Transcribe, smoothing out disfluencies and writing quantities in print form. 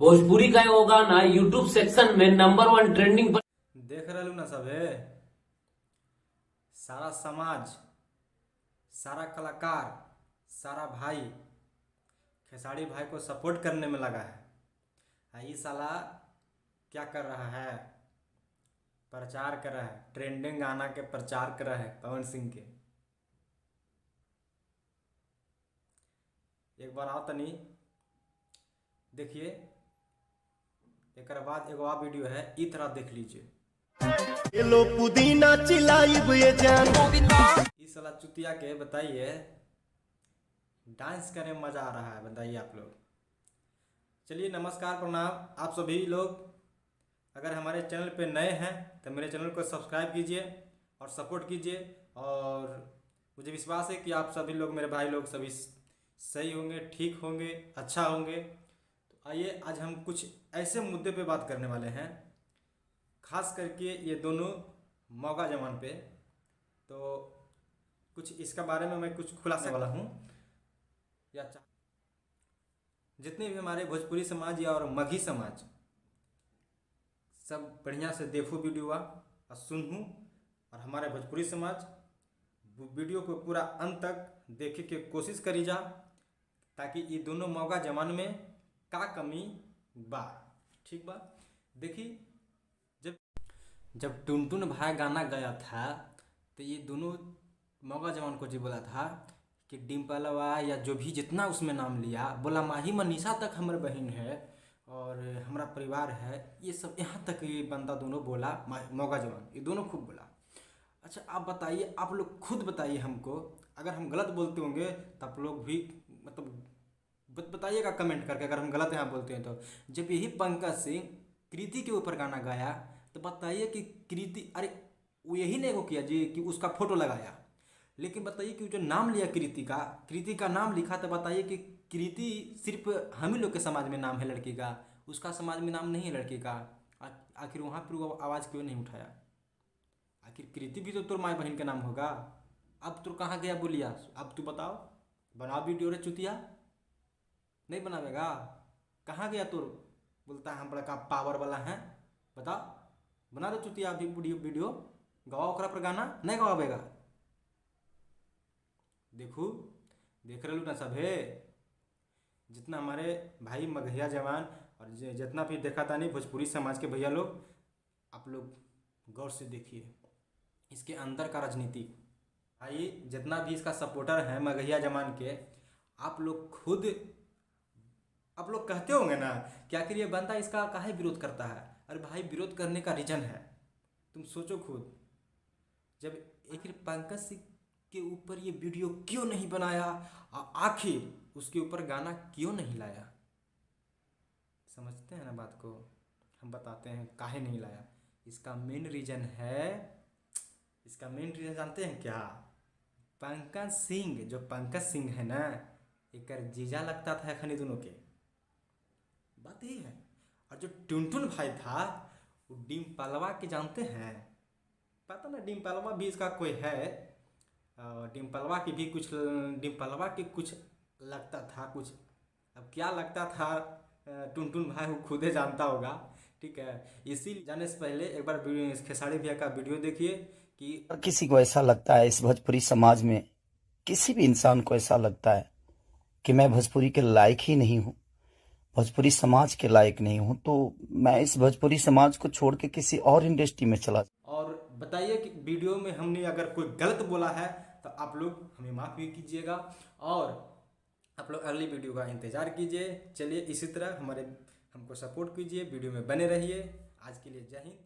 भोजपुरी का होगा ना यूट्यूब सेक्शन में नंबर 1 ट्रेंडिंग पर। देख रहे ना सबे, सारा समाज, सारा कलाकार, सारा भाई खेसारी भाई को सपोर्ट करने में लगा है। ये साला क्या कर रहा है? प्रचार कर रहा है, ट्रेंडिंग गाना के प्रचार कर रहा है पवन सिंह के। एक बार आओ तनी देखिए, एक बाद एगो और वीडियो है, ई तरह देख लीजिए। लो पुदीना चिल्लाइब ये जान इस साला चुतिया के बताइए, डांस करने में मजा आ रहा है, बताइए आप लोग। चलिए नमस्कार प्रणाम आप सभी लोग। अगर हमारे चैनल पे नए हैं तो मेरे चैनल को सब्सक्राइब कीजिए और सपोर्ट कीजिए। और मुझे विश्वास है कि आप सभी लोग, मेरे भाई लोग सभी सही होंगे, ठीक होंगे, अच्छा होंगे। तो आइए आज हम कुछ ऐसे मुद्दे पे बात करने वाले हैं, खास करके ये दोनों मौगा जमान पे। तो कुछ इसका बारे में मैं कुछ खुलासा वाला हूँ। या जितने भी हमारे भोजपुरी समाज या और मगही समाज, सब बढ़िया से देखो वीडियो और सुनूँ। और हमारे भोजपुरी समाज वीडियो को पूरा अंत तक देखे के कोशिश करी जा, ताकि ये दोनों मौका जमान में का कमी बा। ठीक बा। देखिए, जब टुनटुन भाई गाना गाया था तो ये दोनों मौका जवान को जी बोला था कि डिम्पलवा या जो भी जितना उसमें नाम लिया, बोला माही मनीषा तक हमारे बहन है और हमारा परिवार है, ये सब यहाँ तक ये बंदा दोनों बोला, मौका जवान ये दोनों खूब बोला। अच्छा आप बताइए, आप लोग खुद बताइए हमको, अगर हम गलत बोलते होंगे तो आप लोग भी मतलब बताइएगा कमेंट करके, अगर हम गलत यहाँ बोलते हैं तो। जब यही पंकज सिंह कृति के ऊपर गाना गाया तो बताइए कि कृति, अरे वो यही नहीं वो किया जी कि उसका फोटो लगाया, लेकिन बताइए कि जो नाम लिया कृति का नाम लिखा, तो बताइए कि कृति सिर्फ हम ही लोग के समाज में नाम है लड़की का, उसका समाज में नाम नहीं है लड़की का। आखिर वहाँ पर वो आवाज़ क्यों नहीं उठाया? आखिर कृति भी तो तुर माँ बहन का नाम होगा। अब तू कहाँ गया बोलिया? अब तू बताओ, बना वीडियो रे चुतिया, नहीं बनावेगा? कहाँ गया तुर? बोलता है हम बड़ा का पावर वाला है। बताओ, बना दो चुतिया अभी वीडियो, गवाओ ओकरा पर गाना, नहीं गवावेगा? देखू, देख रहे लो ना सभे, जितना हमारे भाई मगहिया जवान और जितना भी देखा था नहीं भोजपुरी समाज के भैया लोग, आप लोग गौर से देखिए इसके अंदर का राजनीति। भाई जितना भी इसका सपोर्टर है मगहिया जमान के, आप लोग खुद आप लोग कहते होंगे ना कि आखिर ये बंदा इसका काहे विरोध करता है। अरे भाई, विरोध करने का रीजन है, तुम सोचो खुद। जब आखिर पंकज सिंह के ऊपर ये वीडियो क्यों नहीं बनाया, आखिर उसके ऊपर गाना क्यों नहीं लाया? समझते हैं ना बात को? हम बताते हैं काहे नहीं लाया। इसका मेन रीजन है, इसका मेन रीजन जानते हैं क्या? पंकज सिंह, जो पंकज सिंह है ना, एक जीजा लगता था खनी दोनों के, बात यही है। और जो टुनटुन भाई था वो डिम्पलवा के जानते हैं, पता ना डिम्पलवा भी इसका कोई है, डिम्पलवा की भी कुछ, डिम्पलवा के कुछ लगता था कुछ। अब क्या लगता था टुनटुन भाई वो खुदे जानता होगा। ठीक है, इसी जाने से पहले एक बार खेसारी भैया का वीडियो देखिए कि किसी को ऐसा लगता है, इस भोजपुरी समाज में किसी भी इंसान को ऐसा लगता है कि मैं भोजपुरी के लायक ही नहीं हूँ, भोजपुरी समाज के लायक नहीं हूँ, तो मैं इस भोजपुरी समाज को छोड़ के किसी और इंडस्ट्री में चला। और बताइए कि वीडियो में हमने अगर कोई गलत बोला है तो आप लोग हमें माफ़ी कीजिएगा, और आप लोग अगली वीडियो का इंतज़ार कीजिए। चलिए इसी तरह हमको सपोर्ट कीजिए, वीडियो में बने रहिए। आज के लिए जय हिंद।